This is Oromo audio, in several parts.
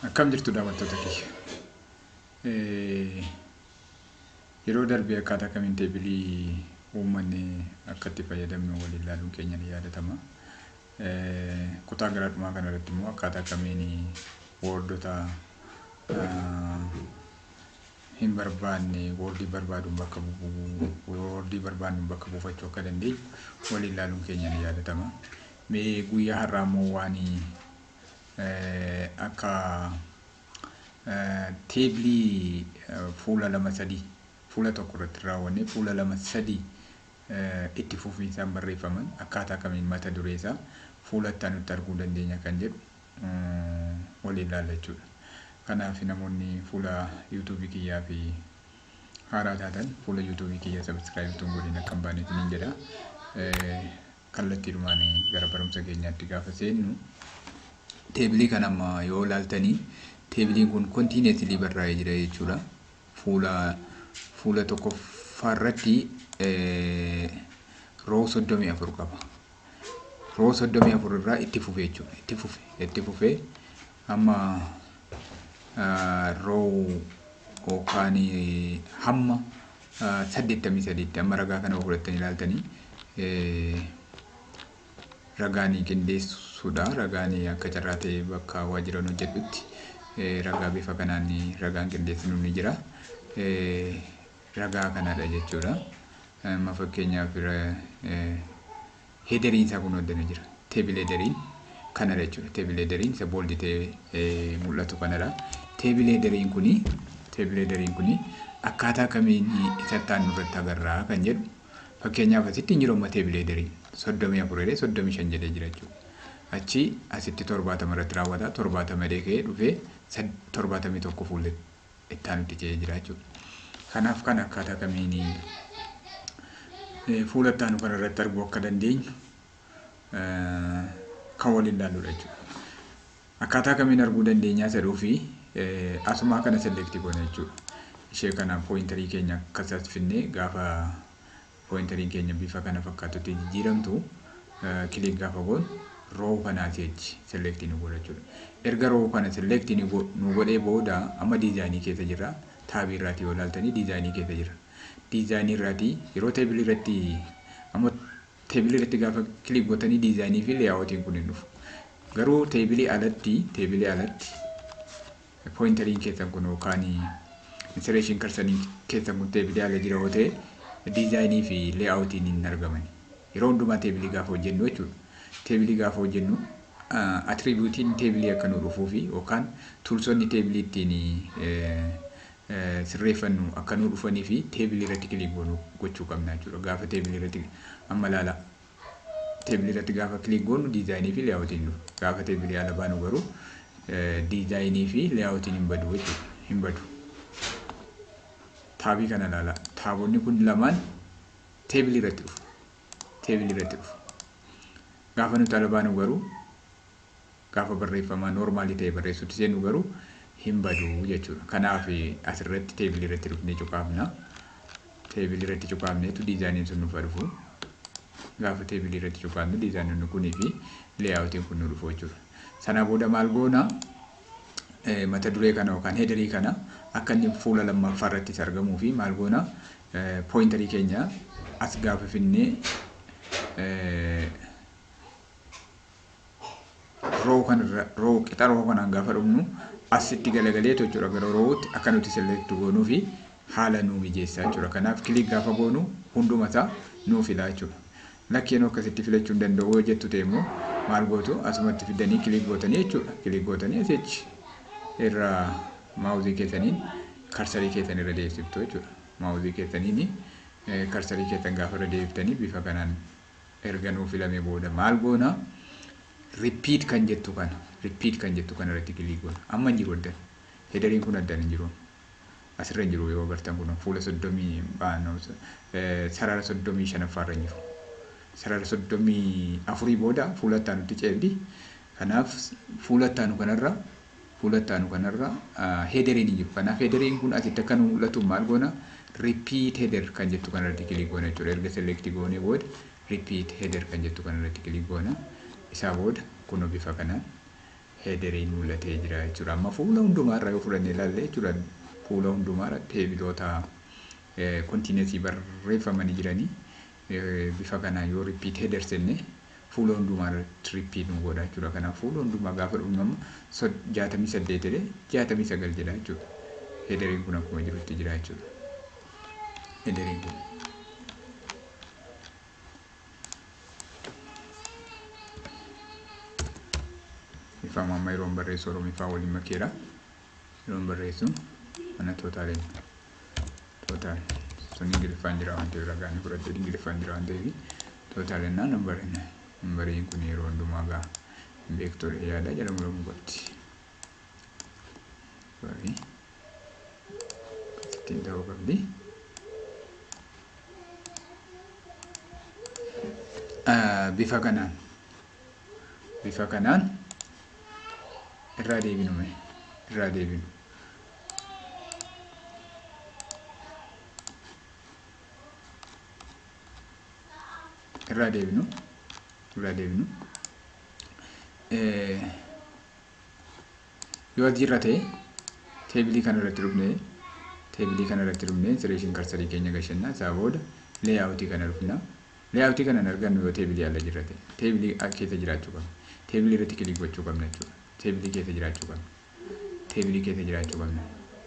Akkam jirtu daawwattoota kiyya. Yeroo darbee akkaataa kamiin teebilii uummanni akka itti fayyadamnu waliin ilaaluun keenya ni yaadatama. Kutaa gara dhumaa kana irratti immoo akkaataa kamiin woordota hin barbaanne woordii barbaaduun bakka buufachuu akka dandeenyu waliin ilaaluun keenya ni yaadatama. Mee guyyaa har'aa immoo waan akka teebilii fuula lama sadii fuula tokko irratti raawwanne fuula lama sadii itti fufiinsaan barreeffaman akkaataa kamiin mata duree isaa fuulattaan nutti arguu dandeenya kan jedhu waliin ilaalla jechuudha. Kanaaf namoonni fuula YouTube kiyyaa fi haaraa taatan fuula YouTube kiyya subscribe tuun godhin akka hin baaneef niin jedha. Kallattiidhumaan gara barumsa keenyaatti gaafa seennu teebilii kana amma yoo ilaaltanii teebiliin kun continuously barraa'ee jira jechuudha. Fuula tokkoffaarratti roo 34 qaba. Roo 34 irraa itti fufee jechuudha. Itti fufee amma roo yookaan hamma 88 amma ragaa kana fudhattanii ilaaltanii ragaanii qindeessuudha. Ragaanii akka carraa ta'e bakka waajjiraan hojjedhutti ragaa bifa kanaan ragaan qindeessinu ni jira. Ragaa kanadha jechuudha. Amma fakkeenyaaf heederiin isaa kun wajjin jira. Teebil heederiin kanadha jechuudha. Teebil heederiin isa boolditee mul'atu kanadha. Teebil heederiin kuni akkaataa kamiin isattaan nurratti agarraa kan jedhu fakkeenyaaf asitti hin jiru amma teebil heederiin 34 35 jedhee jira jechuudha. Achi asitti 70 irratti raawwata 70 deekee dhufee 71 fuullee ittaanutti ce'ee jira jechuudha. Kanaaf kan akkaataa kamiin fuula ittaanu kana irratti arguu akka dandeenyu kan waliin ilaalludha jechuudha. Akkaataa kamiin arguu dandeenyaa saduu fi asumaa kana selektii goona jechuudha. Ishee kana pooyintarii keenya akkasas finnee gaafa pooyintariin keenya bifa kana fakkaatutti jijjiiramtu kilik gaafa goon roo kanaa seechi selektii nu godha jechuudha. Erga roo kana selektii nu godhee booda amma diizaayinii keessa jira. Taabii irraati yoo ilaaltanii diizaayinii keessa jira. Diizaayinii irraati yeroo teebilii irratti gaafa kilik gootanii diizaayinii fi leeyaawutiin kun hin dhufu. Garuu teebilii alatti pooyintariin keessan kun yookaan insireeshin karsanii keessan kun teebilii ala jira yoo ta'e diizaayinii fi leeyaawutiin hin argaman. Yeroo hundumaa teebilii gaafa hojjennu jechuudha. Teebilii gaafa hojjennu attribuutiin teebilii akka nu dhufuu fi yookaan tuulsonni teebilii ittiin sirreeffannu akka nu dhufanii fi teebilii irratti kilik gochuu qabna jechuudha. Gaafa teebilii irratti amma ilaala. Teebilii irratti gaafa kilik goonu diizaayinii fi leeyaawutiin dhufu. Gaafa teebilii ala baanu garuu diizaayinii fi leeyaawutiin hin badu jechuudha. Hin badu. Taabii kana ilaala. Taabonni kun lamaan teebilii irratti dhufu. Gaafa nuti ala baanu garuu gaafa barreeffamaa noormaalii ta'e barreessuutti seennu garuu hin badu jechuudha. Kanaaf asirratti teebilii irratti dhufnee cuqaafna. Teebilii irratti cuqaafneetu diizaayiniin sun nuuf dhufu. Gaafa teebilii irratti cuqaafnu diizaayiniin kunii fi leeyaawutiin kun nu dhufu jechuudha. Sana booda maal goona mata duree kana yookaan heederii kana akka inni fuula lammaffaa irrattis argamuu fi maal goona pooyintarii keenya as gaafa finnee qixa roo kanaan gaafa dhufnu asitti galagalee jechuudha. Gara rootti akka nuti selekti goonuu fi haala nuu mijeessaa jechuudha. Kanaaf kilik gaafa goonu hundumasaa nuu filaa jechuudha. Lakkeen akkasitti filachuu hin danda'u yoo jettu ta'e immoo maal gootu asumatti fidanii kilik gootanii jechuudha. Kilik gootanii asichi irraa maawuzii keessaniin karsarii keessan irra deebiftu jechuudha. Maawuzii keessaniin karsarii keessan gaafa irra deebiftanii bifa kanaan erga nuu filamee booda maal goona repeat kan jettu kana irratti kilik goona. Amma hin jiru addan. Heederiin kun addan hin jiru. Asirra hin jiru yoo agartan kun fuula 30 sarara 35 irra hin jiru. Sarara 34 booda fuula ittaanutti ceelli. Kanaaf fuula ittaanu kanarra heederiin hin jiru. Kanaaf heederiin kun asitti akka nu mul'atu maal goona repeat header kan jettu kana irratti kilik goona jechuudha. Erga selektii goonee booda repeat header kan jettu kana irratti kilik goona. Isaa booda kun bifa kanaan heederiin mul'atee jira jechuudha. Amma fuula hundumaarra yoo fudhannee ilaalle jechuudha fuula hundumaarra teebiloota kontiineensii barreeffamanii jiranii bifa kanaan yoo ripiit heeder jenne fuula hundumaarra ripiit nu godha jechuudha. Kanaaf fuula hundumaa gaafa dhumnamu 68 jedhee 69 jedha jechuudha. Heederiin kun akkuma jirutti jira jechuudha. Heederiin kun. Ifaan amma yeroon barreessu Oromiifaa waliin makeera. Yeroon barreessu mana tootaaliin tootaal sun Ingiliffaan jira waan ta'eef ragaan fudhattee Ingiliffaan jira waan ta'eef tootaaliin nambariin kun yeroo hundumaa gaa beektolee yaada jedhamu lamu qabdi. Sorry. Ittiin ta'uu qabdi. Bifa kanaan irraa deebinu yoo ajirra ta'e teebilii kanarratti dhufnee sireeshin karsarii keenya gashanna isaa booda leeyaawutii kana dhufna. Leeyaawutii kana argannu yoo teebilii ala jirra ta'e teebilii keessa jiraachuu qabna. Teebilii irratti kilik gochuu qabna jechuudha. Teebilii keessa jiraachuu qabna.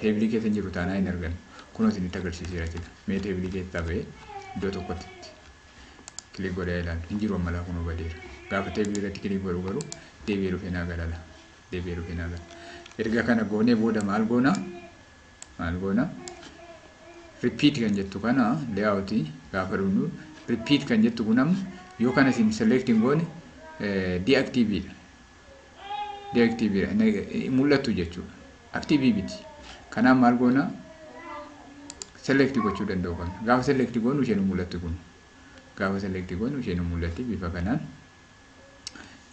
Teebilii keessa jiru taanaa hin argannu. Kunoo isinitti agarsiiseera jechuudha. Mee teebilii keessaa ba'ee iddoo tokkotti kilik godhee ilaalu. Hin jiru ammalaa kunoo badeera. Gaafa teebilii irratti kilik godhu garuu deebi'ee dhufee naa galala. Erga kana goonee booda maal goona? Repeat kan jettu kana leeyaawutii gaafa dhufnu repeat kan jettu kun yoo kana isin selecting goone deactiveedha. Mul'attu jechuudha. Active biti. Kanaaf maal goona? Select gochuu danda'u qabna. Gaafa select goonu isheen mul'attu kun. Bifa kanaan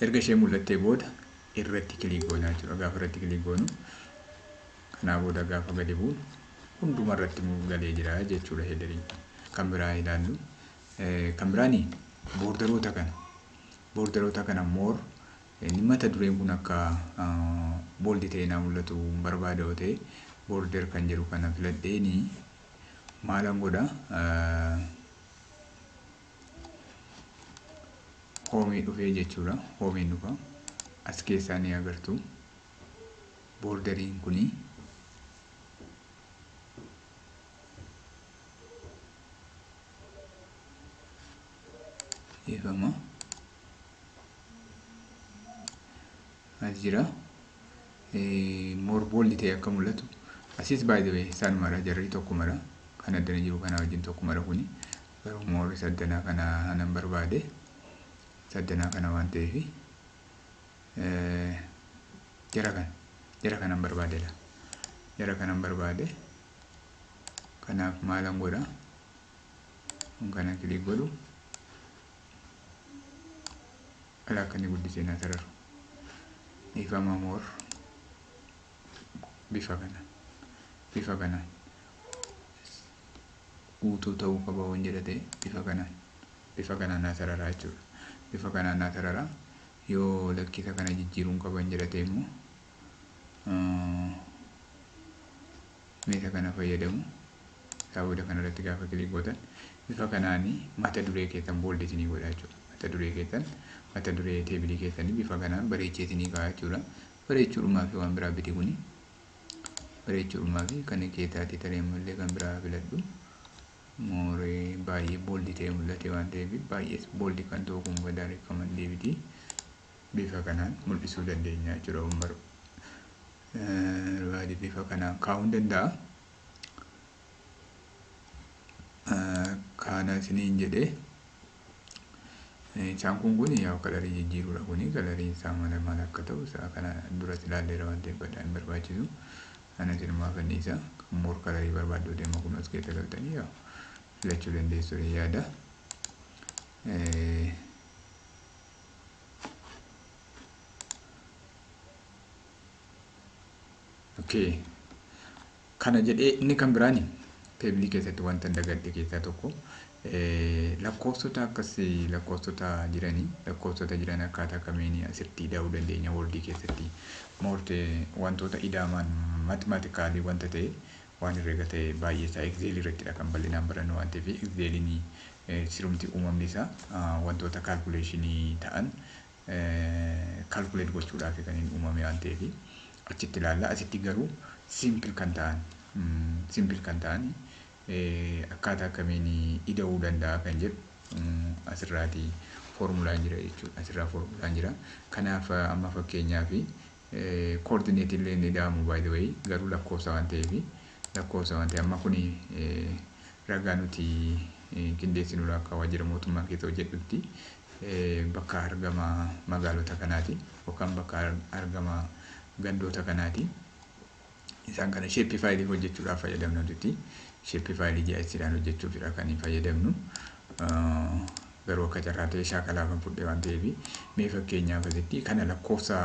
erga ishee mul'attee booda irratti kilik goona jechuudha. Gaafa irratti kilik goonu kanaa booda gaafa gadi buunu hunduma irratti galee jira jechuudha heederiin. Kan biraa ilaallu kan biraanii boordaroota kana moor mata dureen kun akka booldi ta'ee naa mul'atu barbaada yoo ta'e boorder kan jedhu kana filadheeni maalan godha hoomii dhufee jechuudha. Hoomiin dhufa as keessaa ni agartu boorderiin kuni ifama as jira moor booldi ta'e akka mul'atu asis by the way isaan mara jarri tokko mara kan addana jiru kana wajjin tokko mara kuni garuu moor saddanaa kana anan barbaade saddanaa kana waan ta'eef jara kanan barbaade kanaaf maalan godha kana kilik godhu ala akkani guddisee naa sararu ifama moor bifa kana guutuu ta'uu qaba waan jedhate bifa kanaan naa sararaa jechuudha. Bifa kanaan naa sararaa yoo lakkisa kana jijjiiruun qaban jedhate immoo meeshaa kana fayyadamu saawuda kanarratti gaafa kilik gootan bifa kanaanii mata duree keessan booldeetinii godha jechuudha. Mata duree teebilii keessanii bifa kanaan bareecheetinii kaa'aa jechuudha. Bareechuudhumaa fi waan biraa biti kuni bareechuudhumaa fi kan keessaatti taree mullee kan biraa filadhu mooree baay'ee booldi ta'e mul'ate waan ta'eef baay'ee booldi kan ta'u kun gadaanii kaman deebiti bifa kanaan mul'isuu dandeenya jechuudha. Ummaru barbaade bifa kanaan kaa'uu danda'a. Kana isiniin jedhee isaan kun yaa kalarii jijjiiruudha kuni kalariin isaa maal akka ta'u isaa kana duras ilaalleera waan ta'eef baddaa hin barbaachisu. Ana sinumaa fanniisa moor kalarii barbaaddu deema kun as keessa galtanii yaa filachuu dandeessu yaada. Okay. Kana jedhee inni kan biraani teebilii keessatti wanta dagadde keessaa tokko lakkoofsota akkasii lakkoofsota jiran akkaataa kamiin asirratti ida'uu dandeenya wordii keessatti moorte wantoota ida'aman maatimaatikaali wanta ta'e waan herrega ta'e baay'ee isaa Excel irrattidha kan bal'inaan barannu waan ta'eef Excelin sirumti uumamni isaa wantoota calculationii ta'an calculate gochuudhaaf kan inni uumame waan ta'eef achitti ilaalla. Asitti garuu simple kan ta'an akkaataa kamiin ida'uu danda'a kan jedhu asirraati formulaan jira jechuudha. Asirraa formulaan jira. Kanaaf amma fakkeenyaaf coordinate illee ni ida'amu by the way garuu lakkoofsa waan ta'eef amma kuni ragaa nuti qindeessinu akka waajjira mootummaa keessa hojjedhutti bakka argama magaalota kanaati yookaan bakka argama gandoota kanaati. Isaan kana shape file hojjechuudhaaf fayyadamnu nuti. Shape file GISdhaan hojjechuufidha kan fayyadamnu. Garuu akka carraa ta'e shaakalaa kan fudhee waan ta'eef mee fakkeenyaaf asitti kana lakkoofsa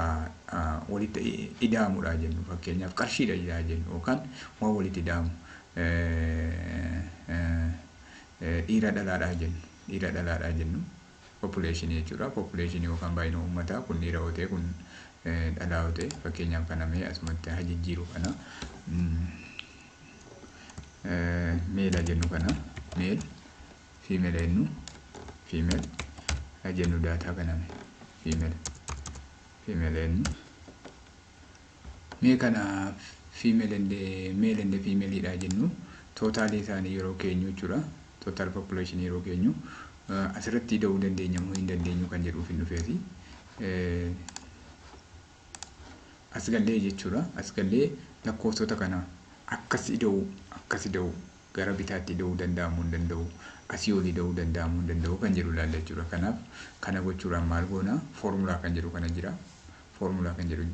walitti ida'amudha jennu fakkeenyaaf qarshiidha jennu yookaan waan walitti ida'amu dhiira dhalaadha jennu population jechuudha. Population yookaan baay'ina uummataa kun dhiira yoo ta'e kun dhalaa yoo ta'e fakkeenyaaf kana mee asumatti haa jijjiiru kana meela jennu kana meel female jennu female haa jennu daataa kana female jennu mee kana female and female dha jennu total isaanii yeroo keenyu jechuudha. Total population yeroo keenyu asirratti ida'uu dandeenya moo hin dandeenyu kan jedhuuf hin dhufeeti. As gallee jechuudha. As gallee lakkoofsota kana akkas ida'uu gara bitaatti ida'uu danda'amuu hin danda'u asii ol ida'uu danda'amuu hin danda'u kan jedhu ilaalla jechuudha. Kanaaf kana gochuudhaan maal goona formulaa kan jedhu kana jira. Formulaa kan jedhu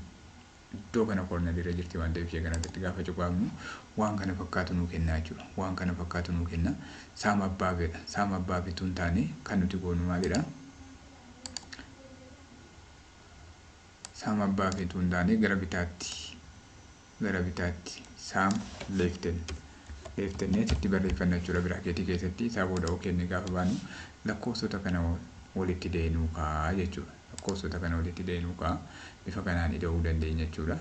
iddoo kana koornal irra jirti waan ta'eef ishee kanatti gaafa cuqaafnu waan kana fakkaatu nuu kenna jechuudha. Waan kana fakkaatu nuu kenna. Saama abbaabeedha. Saama abbaabeetu hin taane kan nuti goonu maalidha? Saama abbaabeetu hin taane gara bitaatti saam leeften asitti barreeffanna jechuudha. Biraakeetii keessatti isaa booda kenne gaafa baanu lakkoofsota kana walitti deenu kaa jechuudha. Lakkoofsota kana walitti deenu kaa bifa kanaan ida'uu dandeenya jechuudha.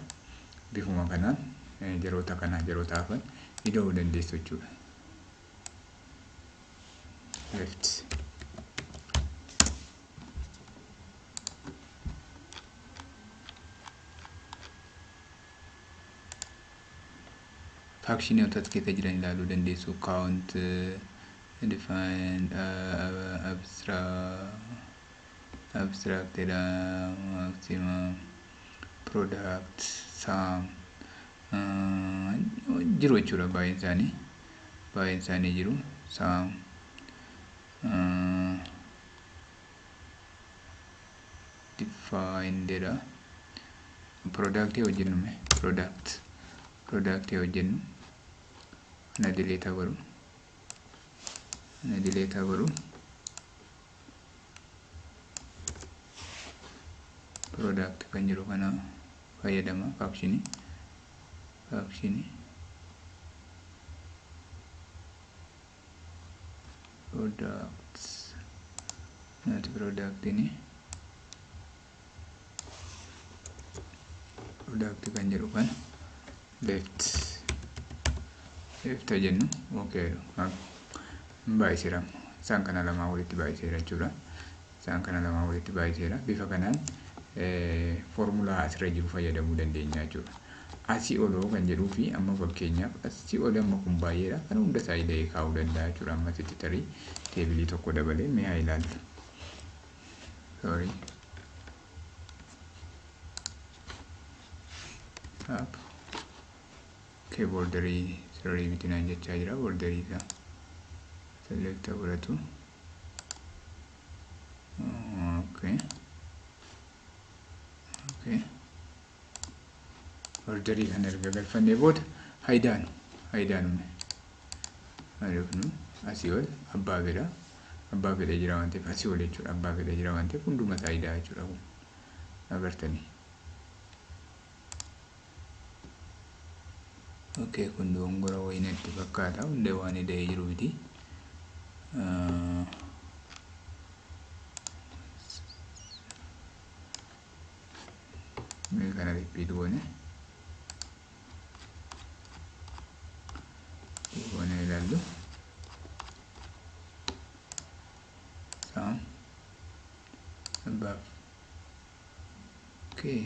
Bifuma kanaan yeroota hafan ida'uu dandeessu jechuudha. Left faction of that keessa jiran ilaaluu dandeessu. Count, define, abstract, maximum, product, sum jiru jechuudha. Baay'een isaanii jiru. Sum define dha. Product hojjennume product hojjennu ana delete baru product kan jiru kana fayyadama faction products not product ini product kan jiru kan left jennu okay baay'iseera. Isaan kana lamaa walitti baay'iseera jechuudha. Bifa kanaan formulaa asirra jiru fayyadamuu dandeenya jechuudha. Asii oloo kan jedhuu fi amma fakkeenyaaf asii ol amma kun baay'eedha. Kan hunda isaa ida'ee kaa'uu danda'a jechuudha. Amma asitti tarii teebilii tokko dabalee mee haa ilaallu. Borderii sirrii bitinaan jechaa jira. Borderii isaa select godhatu. Okay. Borderii kan erga galfannee booda haidaanu asii ol abbaa fedha jira waan ta'eef asii ol jechuudha. Abbaa fedha jira waan ta'eef hunduma isaa haidaa jechuudha. Agartanii. Okay, kun dongora wayinatti fakkaata. Hundee waan ida'ee jiru miti. Mee kana repeat goone ilaallu above. Okay.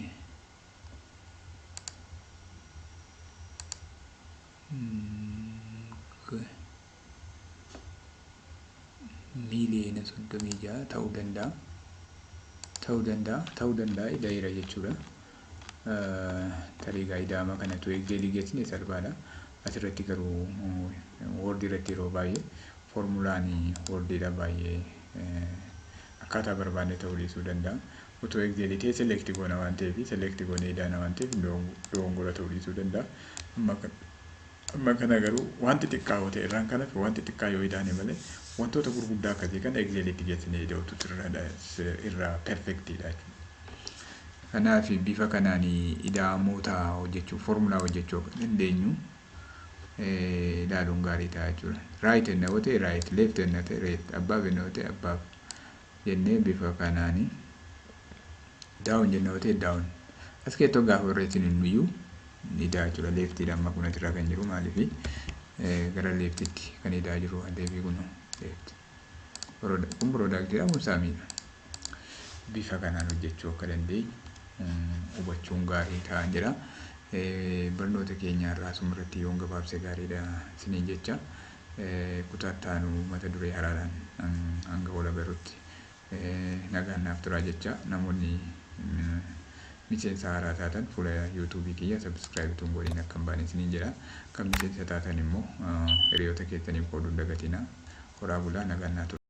Okay. Miliyoona 36 ta'uu danda'a daa'ira jechuudha. Tarii gaa'idama kanatu Excel geessine salphaadha. Asirratti garuu Word irratti yeroo baay'ee formulaan Wordidha baay'ee akkaataa barbaanne ta'uu dhiisuu danda'a. Utoo Excel ta'e select goona waan ta'eef select goone idaana waan ta'eef dogongora ta'uu dhiisuu danda'a. Amma kana garuu wanti xiqqaa yoo ta'e irraan kanas wanti xiqqaa yoo idaane malee wantoota gurguddaa akkasii kana Excelitti geessine ida'utu irraa perfectidha jechuudha. Kanaaf bifa kanaan ida'amoota hojjechuu formulaa hojjechuu dandeenyu ilaaluun gaarii ta'a jechuudha. Right ennaa yoo ta'e right, left ennaa ta'e left, above ennaa yoo ta'e above jennee bifa kanaan down jennaa yoo ta'e down. As keessatti gaafa barreessinu nuyyuu ni ida'a jechuudha. Leftidha amma kun asirraa kan jiru maaliif gara leftitti kan ida'a jiru waan ta'eef kun left. Kun productidha kun saamiidha. Bifa kanaan hojjechuu akka dandeenyu hubachuun gaarii ta'an jedha. Barnoota keenya irraa asumarratti yoo gabaabse gaariidha isiniin jecha. Kutaa ittaanu mata duree haaraadhaan hanga wal agarrutti nagaan naaf turaa jecha. Namoonni miseensa haaraa taatan fuula YouTube kiyya subscribe tuun godhiin akka hin baane isiniin jedha. Kan miseensa taatan immoo hiriyoota keessaniif qooduu dagatina. Horaa bulaa nagaan naa turaa.